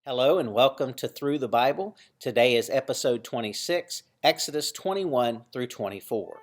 Hello and welcome to Through the Bible. Today is episode 26, Exodus 21 through 24.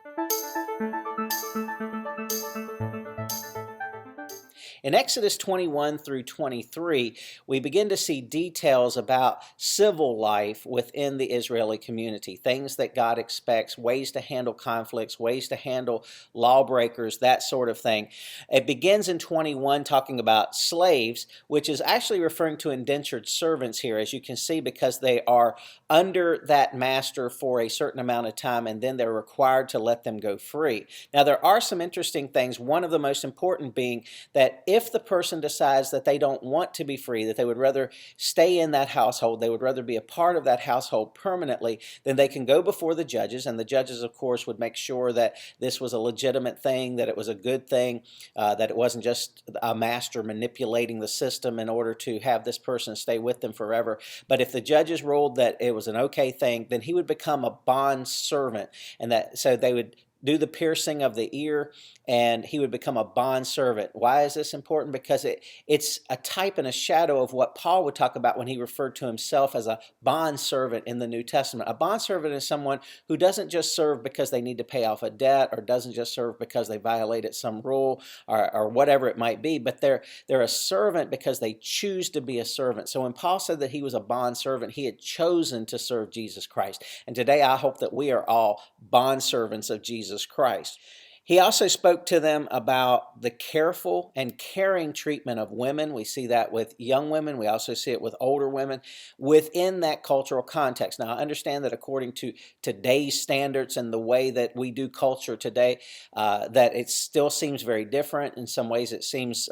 In Exodus 21 through 23, we begin to see details about civil life within the Israeli community, things that God expects, ways to handle conflicts, ways to handle lawbreakers, that sort of thing. It begins in 21 talking about slaves, which is actually referring to indentured servants here, as you can see, because they are under that master for a certain amount of time, and then they're required to let them go free. Now, there are some interesting things, one of the most important being that if the person decides that they don't want to be free, that they would rather stay in that household, they would rather be a part of that household permanently, then they can go before the judges, and the judges, of course, would make sure that this was a legitimate thing, that it was a good thing, that it wasn't just a master manipulating the system in order to have this person stay with them forever. But if the judges ruled that it was an okay thing, then he would become a bond servant, and that so they would do the piercing of the ear, and he would become a bond servant. Why is this important? Because it's a type and a shadow of what Paul would talk about when he referred to himself as a bond servant in the New Testament. A bond servant is someone who doesn't just serve because they need to pay off a debt, or doesn't just serve because they violated some rule, or whatever it might be, but they're a servant because they choose to be a servant. So when Paul said that he was a bond servant, he had chosen to serve Jesus Christ. And today I hope that we are all bond servants of Jesus Christ. He also spoke to them about the careful and caring treatment of women. We see that with young women. We also see it with older women within that cultural context. Now, I understand that according to today's standards and the way that we do culture today, that it still seems very different. In some ways, it seems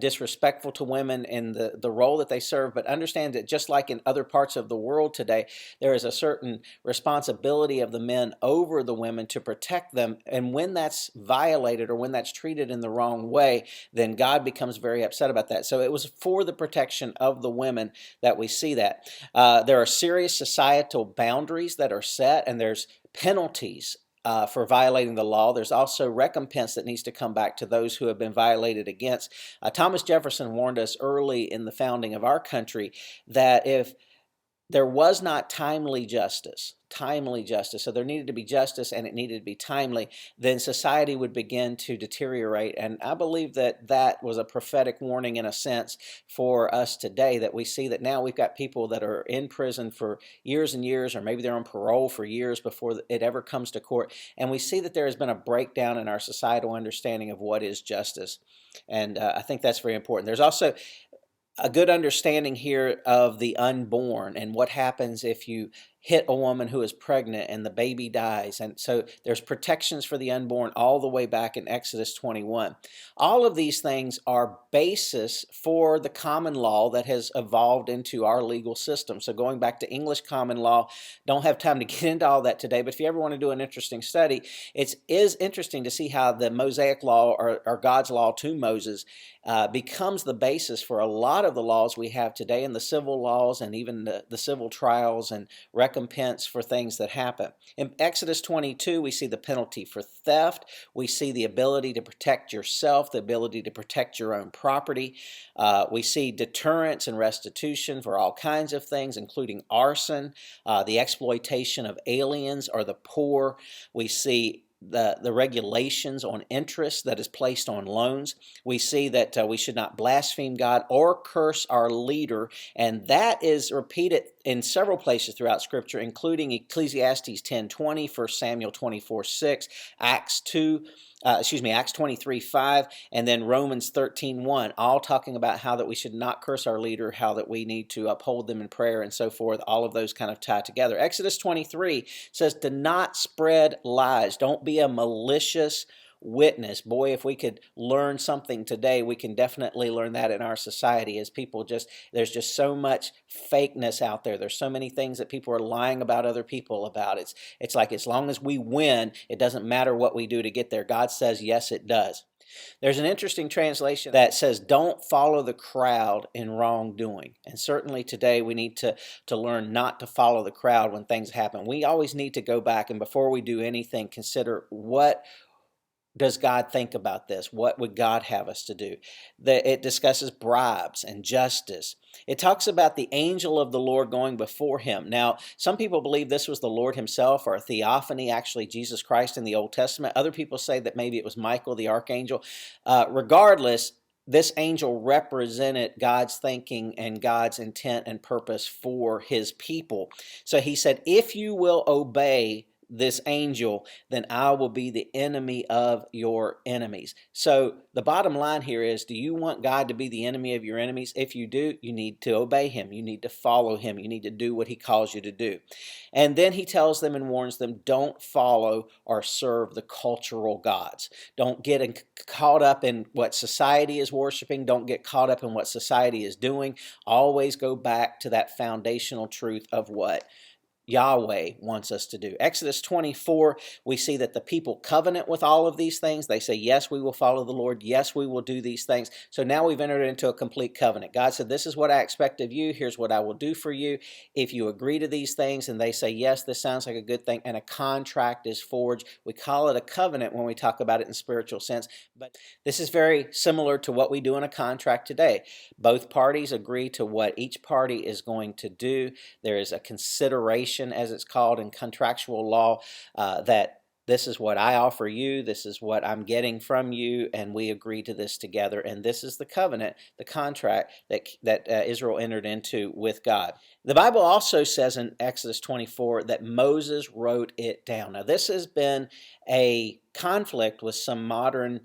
disrespectful to women in the role that they serve, but understand that just like in other parts of the world today, there is a certain responsibility of the men over the women to protect them, and when that's violated or when that's treated in the wrong way, then God becomes very upset about that. So it was for the protection of the women that we see that. There are serious societal boundaries that are set, and there's penalties for violating the law. There's also recompense that needs to come back to those who have been violated against. Thomas Jefferson warned us early in the founding of our country that if there was not timely justice, so there needed to be justice and it needed to be timely, then society would begin to deteriorate. And I believe that that was a prophetic warning in a sense for us today, that we see that now we've got people that are in prison for years and years, or maybe they're on parole for years before it ever comes to court. And we see that there has been a breakdown in our societal understanding of what is justice. And I think that's very important. There's also a good understanding here of the unborn and what happens if you hit a woman who is pregnant and the baby dies. And so there's protections for the unborn all the way back in Exodus 21. All of these things are basis for the common law that has evolved into our legal system. So going back to English common law, don't have time to get into all that today, but if you ever want to do an interesting study, it is interesting to see how the Mosaic law, or God's law to Moses, becomes the basis for a lot of the laws we have today, and the civil laws, and even the civil trials and recompense for things that happen. In Exodus 22, we see the penalty for theft. We see the ability to protect yourself, the ability to protect your own property. We see deterrence and restitution for all kinds of things, including arson, the exploitation of aliens or the poor. We see the regulations on interest that is placed on loans. We see that we should not blaspheme God or curse our leader, and that is repeated in several places throughout Scripture, including Ecclesiastes 10:20, 1 Samuel 24:6, Acts 23:5, and then Romans 13:1, all talking about how that we should not curse our leader, how that we need to uphold them in prayer, and so forth. All of those kind of tie together. Exodus 23 says, do not spread lies. Don't be a malicious witness. Boy, if we could learn something today, we can definitely learn that in our society, as people there's just so much fakeness out there. There's so many things that people are lying about other people about. It's like, as long as we win, it doesn't matter what we do to get there. God says, yes, it does. There's an interesting translation that says, don't follow the crowd in wrongdoing. And certainly today we need to learn not to follow the crowd when things happen. We always need to go back, and before we do anything, consider what does God think about this? What would God have us to do? It discusses bribes and justice. It talks about the angel of the Lord going before him. Now, some people believe this was the Lord himself or a theophany, actually Jesus Christ in the Old Testament. Other people say that maybe it was Michael, the archangel. Regardless, this angel represented God's thinking and God's intent and purpose for his people. So he said, if you will obey this angel, then I will be the enemy of your enemies. So the bottom line here is, do you want God to be the enemy of your enemies? If you do, you need to obey him. You need to follow him. You need to do what he calls you to do. And then he tells them and warns them, don't follow or serve the cultural gods. Don't get caught up in what society is worshiping. Don't get caught up in what society is doing. Always go back to that foundational truth of what Yahweh wants us to do. Exodus 24, we see that the people covenant with all of these things. They say, yes, we will follow the Lord. Yes, we will do these things. So now we've entered into a complete covenant. God said, this is what I expect of you. Here's what I will do for you. If you agree to these things and they say, yes, this sounds like a good thing, and a contract is forged. We call it a covenant when we talk about it in spiritual sense. But this is very similar to what we do in a contract today. Both parties agree to what each party is going to do. There is a consideration, as it's called in contractual law, that this is what I offer you, this is what I'm getting from you, and we agree to this together. And this is the covenant, the contract that Israel entered into with God. The Bible also says in Exodus 24 that Moses wrote it down. Now, this has been a conflict with some modern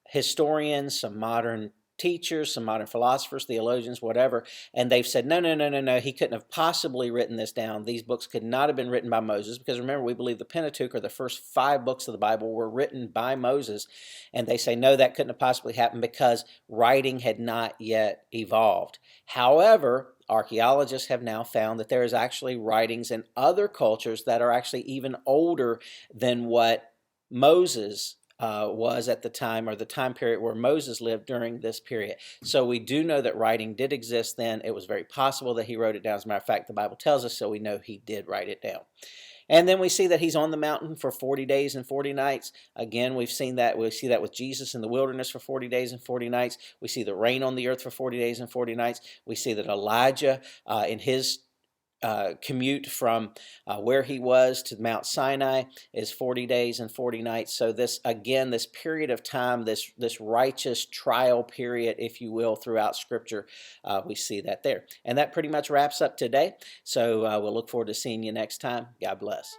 historians, some modern teachers, some modern philosophers, theologians, whatever, and they've said, no, he couldn't have possibly written this down. These books could not have been written by Moses, because remember, we believe the Pentateuch, or the first 5 books of the Bible, were written by Moses, and they say, no, that couldn't have possibly happened because writing had not yet evolved. However, archaeologists have now found that there is actually writings in other cultures that are actually even older than what Moses was at the time, or the time period where Moses lived during this period. So we do know that writing did exist then. It was very possible that he wrote it down. As a matter of fact, the Bible tells us, so we know he did write it down. And then we see that he's on the mountain for 40 days and 40 nights. Again, we've seen that. We see that with Jesus in the wilderness for 40 days and 40 nights. We see the rain on the earth for 40 days and 40 nights. We see that Elijah in his commute from where he was to Mount Sinai is 40 days and 40 nights. So this, again, this period of time, this righteous trial period, if you will, throughout Scripture, we see that there. And that pretty much wraps up today. So we'll look forward to seeing you next time. God bless.